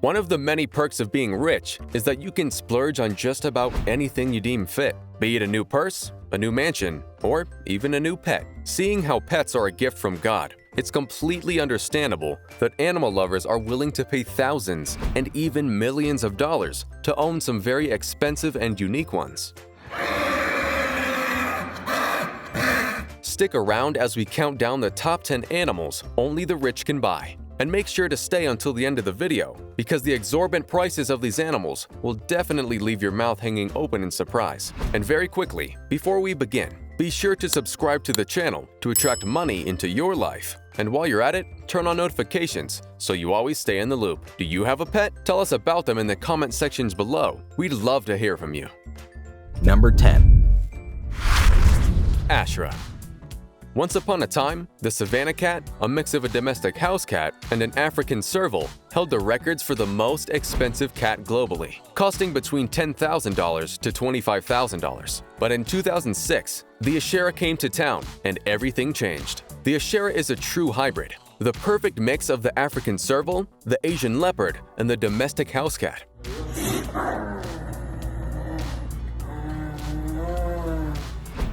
One of the many perks of being rich is that you can splurge on just about anything you deem fit, be it a new purse, a new mansion, or even a new pet. Seeing how pets are a gift from God, it's completely understandable that animal lovers are willing to pay thousands and even millions of dollars to own some very expensive and unique ones. Stick around as we count down the top 10 animals only the rich can buy. And make sure to stay until the end of the video, because the exorbitant prices of these animals will definitely leave your mouth hanging open in surprise. And very quickly, before we begin, be sure to subscribe to the channel to attract money into your life. And while you're at it, turn on notifications so you always stay in the loop. Do you have a pet? Tell us about them in the comment sections below. We'd love to hear from you. Number 10. Ashra. Once upon a time, the Savannah cat, a mix of a domestic house cat and an African serval, held the records for the most expensive cat globally, costing between $10,000 to $25,000. But in 2006, the Ashera came to town and everything changed. The Ashera is a true hybrid, the perfect mix of the African serval, the Asian leopard, and the domestic house cat.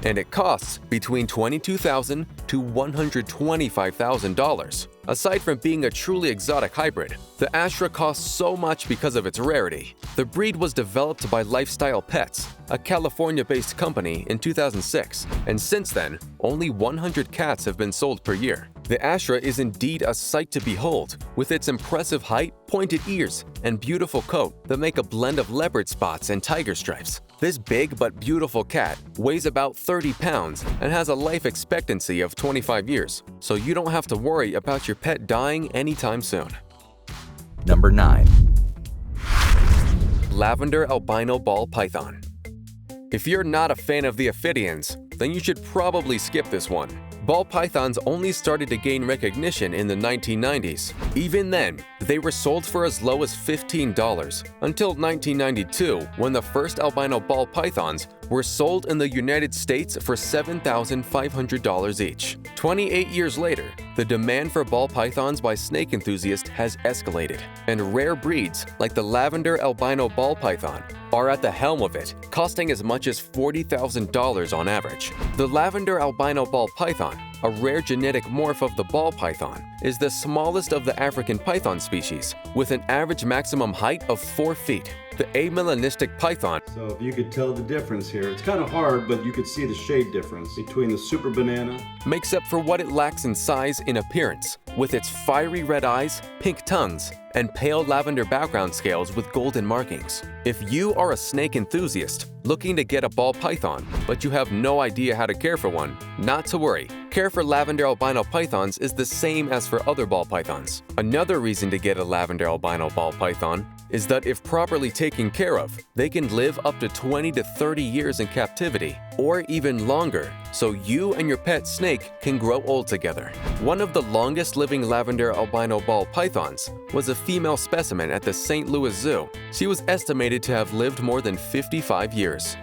And it costs between $22,000 to $125,000. Aside from being a truly exotic hybrid, the Ashra costs so much because of its rarity. The breed was developed by Lifestyle Pets, a California-based company, in 2006, and since then, only 100 cats have been sold per year. The Ashra is indeed a sight to behold, with its impressive height, pointed ears, and beautiful coat that make a blend of leopard spots and tiger stripes. This big but beautiful cat weighs about 30 pounds and has a life expectancy of 25 years, so you don't have to worry about your pet dying anytime soon. Number 9. Lavender albino ball python. If you're not a fan of the ophidians, then you should probably skip this one. Ball pythons only started to gain recognition in the 1990s. Even then, they were sold for as low as $15, until 1992, when the first albino ball pythons were sold in the United States for $7,500 each. 28 years later, the demand for ball pythons by snake enthusiasts has escalated, and rare breeds like the lavender albino ball python are at the helm of it, costing as much as $40,000 on average. The lavender albino ball python, a rare genetic morph of the ball python, is the smallest of the African python species, with an average maximum height of 4 feet. The amelanistic python, so if you could tell the difference here, it's kind of hard, but you could see the shade difference between the super banana, makes up for what it lacks in size in appearance, with its fiery red eyes, pink tongues, and pale lavender background scales with golden markings. If you are a snake enthusiast looking to get a ball python, but you have no idea how to care for one, not to worry. Care for lavender albino pythons is the same as for other ball pythons. Another reason to get a lavender albino ball python is that if properly taken care of, they can live up to 20 to 30 years in captivity, or even longer, so you and your pet snake can grow old together. One of the longest living lavender albino ball pythons was a female specimen at the St. Louis Zoo. She was estimated to have lived more than 55 years.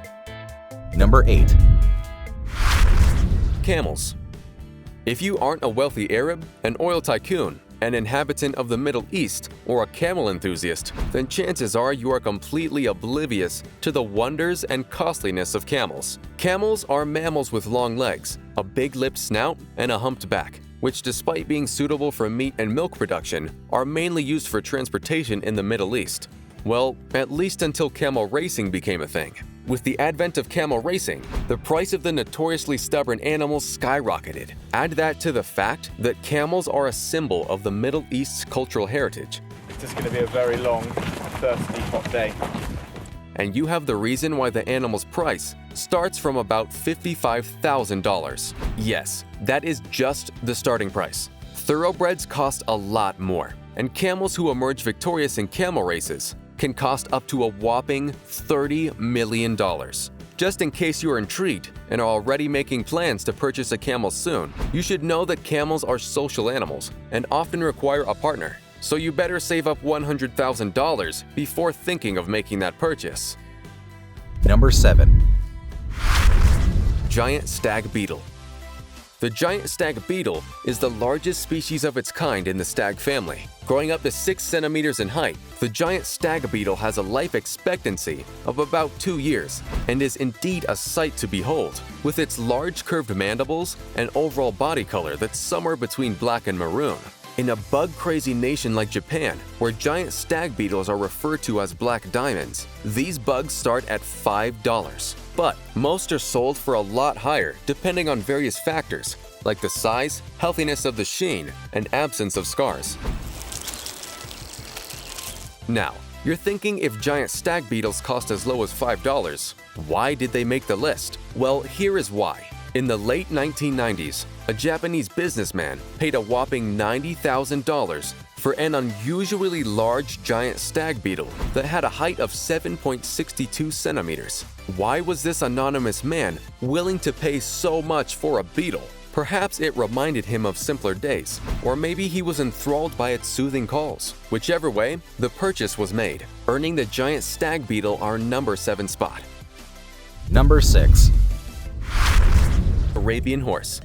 Number 8. Camels. If you aren't a wealthy Arab, an oil tycoon, an inhabitant of the Middle East, or a camel enthusiast, then chances are you are completely oblivious to the wonders and costliness of camels. Camels are mammals with long legs, a big-lipped snout, and a humped back, which, despite being suitable for meat and milk production, are mainly used for transportation in the Middle East. Well, at least until camel racing became a thing. With the advent of camel racing, the price of the notoriously stubborn animals skyrocketed. Add that to the fact that camels are a symbol of the Middle East's cultural heritage. It's just going to be a very long, thirsty, hot day. And you have the reason why the animal's price starts from about $55,000. Yes, that is just the starting price. Thoroughbreds cost a lot more, and camels who emerge victorious in camel races can cost up to a whopping $30 million. Just in case you are intrigued and are already making plans to purchase a camel soon, you should know that camels are social animals and often require a partner, so you better save up $100,000 before thinking of making that purchase. Number 7. Giant stag beetle. The giant stag beetle is the largest species of its kind in the stag family. Growing up to 6 centimeters in height, the giant stag beetle has a life expectancy of about 2 years and is indeed a sight to behold, with its large curved mandibles and overall body color that's somewhere between black and maroon. In a bug-crazy nation like Japan, where giant stag beetles are referred to as black diamonds, these bugs start at $5. But most are sold for a lot higher depending on various factors, like the size, healthiness of the sheen, and absence of scars. Now, you're thinking if giant stag beetles cost as low as $5, why did they make the list? Well, here is why. In the late 1990s, a Japanese businessman paid a whopping $90,000 for an unusually large giant stag beetle that had a height of 7.62 centimeters. Why was this anonymous man willing to pay so much for a beetle? Perhaps it reminded him of simpler days, or maybe he was enthralled by its soothing calls. Whichever way, the purchase was made, earning the giant stag beetle our number 7 spot. Number 6. Arabian horse.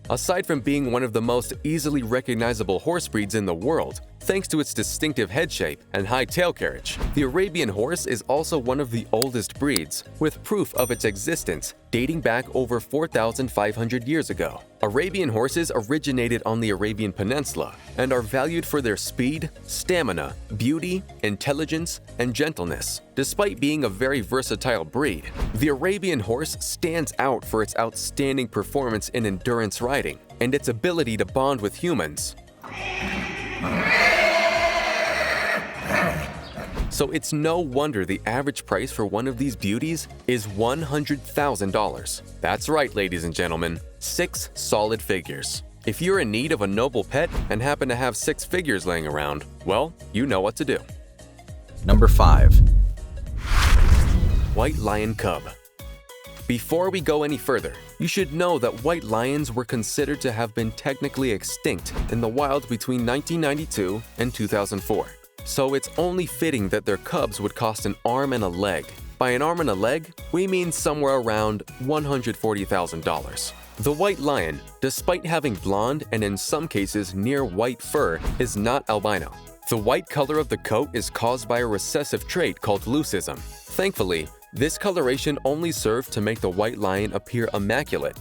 Aside from being one of the most easily recognizable horse breeds in the world, thanks to its distinctive head shape and high tail carriage, the Arabian horse is also one of the oldest breeds, with proof of its existence dating back over 4,500 years ago. Arabian horses originated on the Arabian Peninsula and are valued for their speed, stamina, beauty, intelligence, and gentleness. Despite being a very versatile breed, the Arabian horse stands out for its outstanding performance in endurance riding and its ability to bond with humans. So it's no wonder the average price for one of these beauties is $100,000. That's right, ladies and gentlemen, 6 solid figures. If you're in need of a noble pet and happen to have 6 figures laying around, well, you know what to do. Number 5. White lion cub. Before we go any further, you should know that white lions were considered to have been technically extinct in the wild between 1992 and 2004. So it's only fitting that their cubs would cost an arm and a leg. By an arm and a leg, we mean somewhere around $140,000. The white lion, despite having blonde and in some cases near white fur, is not albino. The white color of the coat is caused by a recessive trait called leucism. Thankfully, this coloration only served to make the white lion appear immaculate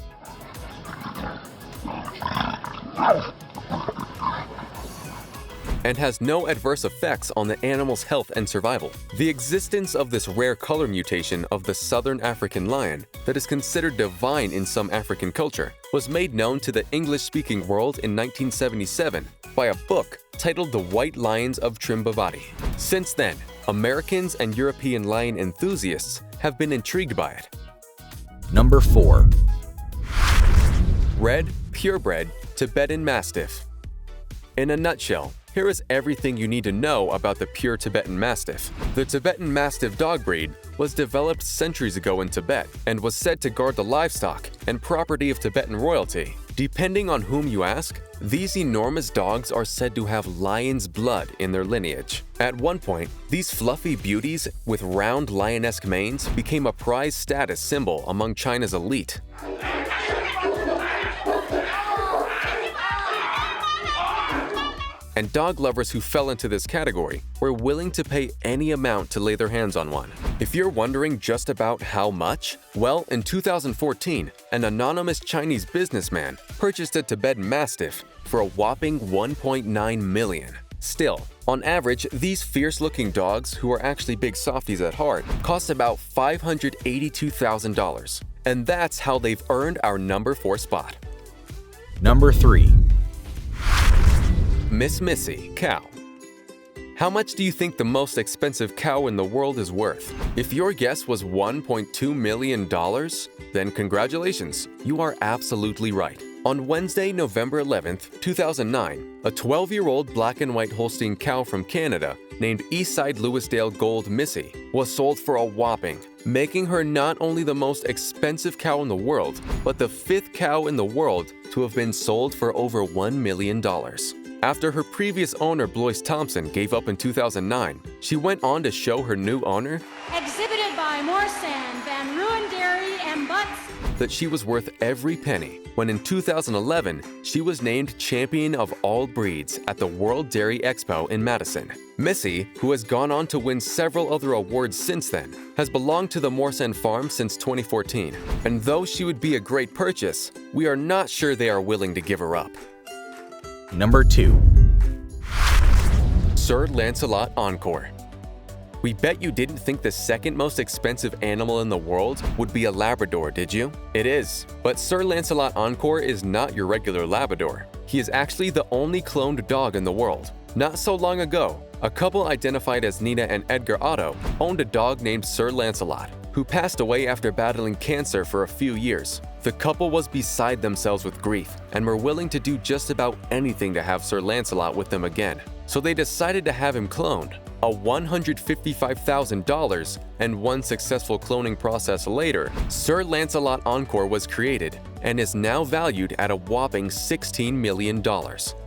and has no adverse effects on the animal's health and survival. The existence of this rare color mutation of the southern African lion that is considered divine in some African culture was made known to the English-speaking world in 1977 by a book titled The White Lions of Trimbavati. Since then, Americans and European lion enthusiasts have been intrigued by it. Number 4. Red, purebred Tibetan Mastiff. In a nutshell, here is everything you need to know about the pure Tibetan Mastiff. The Tibetan Mastiff dog breed was developed centuries ago in Tibet and was said to guard the livestock and property of Tibetan royalty. Depending on whom you ask, these enormous dogs are said to have lion's blood in their lineage. At one point, these fluffy beauties with round lion-esque manes became a prized status symbol among China's elite. And dog lovers who fell into this category were willing to pay any amount to lay their hands on one. If you're wondering just about how much, well, in 2014, an anonymous Chinese businessman purchased a Tibetan Mastiff for a whopping $1.9 million. Still, on average, these fierce-looking dogs, who are actually big softies at heart, cost about $582,000. And that's how they've earned our number 4 spot. Number 3. Miss Missy, cow. How much do you think the most expensive cow in the world is worth? If your guess was $1.2 million, then congratulations, you are absolutely right. On Wednesday, November 11th, 2009, a 12-year-old black and white Holstein cow from Canada named Eastside Louisdale Gold Missy was sold for a whopping, making her not only the most expensive cow in the world, but the 5th cow in the world to have been sold for over $1 million. After her previous owner, Blois Thompson, gave up in 2009, she went on to show her new owner, exhibited by by Morsan, Van Ruin Dairy, and Butts. That she was worth every penny when in 2011 she was named champion of all breeds at the World Dairy Expo in Madison. Missy, who has gone on to win several other awards since then, has belonged to the Morsan farm since 2014. And though she would be a great purchase, we are not sure they are willing to give her up. Number 2. Sir Lancelot Encore. We bet you didn't think the second most expensive animal in the world would be a Labrador, did you? It is. But Sir Lancelot Encore is not your regular Labrador. He is actually the only cloned dog in the world. Not so long ago, a couple identified as Nina and Edgar Otto owned a dog named Sir Lancelot, who passed away after battling cancer for a few years. The couple was beside themselves with grief and were willing to do just about anything to have Sir Lancelot with them again. So they decided to have him cloned. A $155,000 and one successful cloning process later, Sir Lancelot Encore was created and is now valued at a whopping $16 million.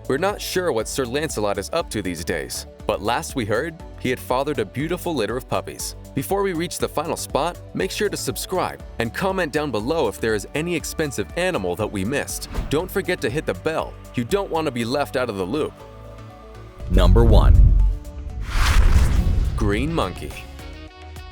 We're not sure what Sir Lancelot is up to these days, but last we heard, he had fathered a beautiful litter of puppies. Before we reach the final spot, make sure to subscribe and comment down below if there is any expensive animal that we missed. Don't forget to hit the bell. You don't want to be left out of the loop. Number 1. Green monkey.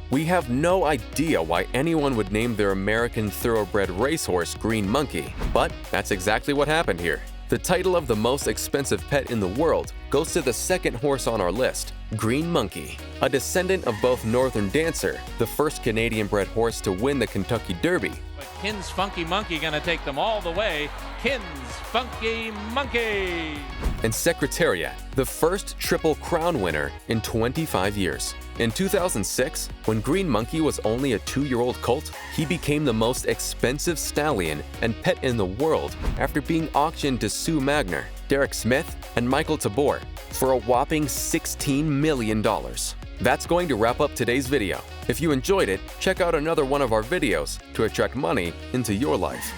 We have no idea why anyone would name their American thoroughbred racehorse Green Monkey, but that's exactly what happened here. The title of the most expensive pet in the world goes to the second horse on our list, Green Monkey. A descendant of both Northern Dancer, the first Canadian-bred horse to win the Kentucky Derby, but Kin's Funky Monkey gonna take them all the way. Kin's Funky Monkey! and Secretariat, the first Triple Crown winner in 25 years. In 2006, when Green Monkey was only a 2-year-old colt, he became the most expensive stallion and pet in the world after being auctioned to Sue Magner, Derek Smith, and Michael Tabor for a whopping $16 million. That's going to wrap up today's video. If you enjoyed it, check out another one of our videos to attract money into your life.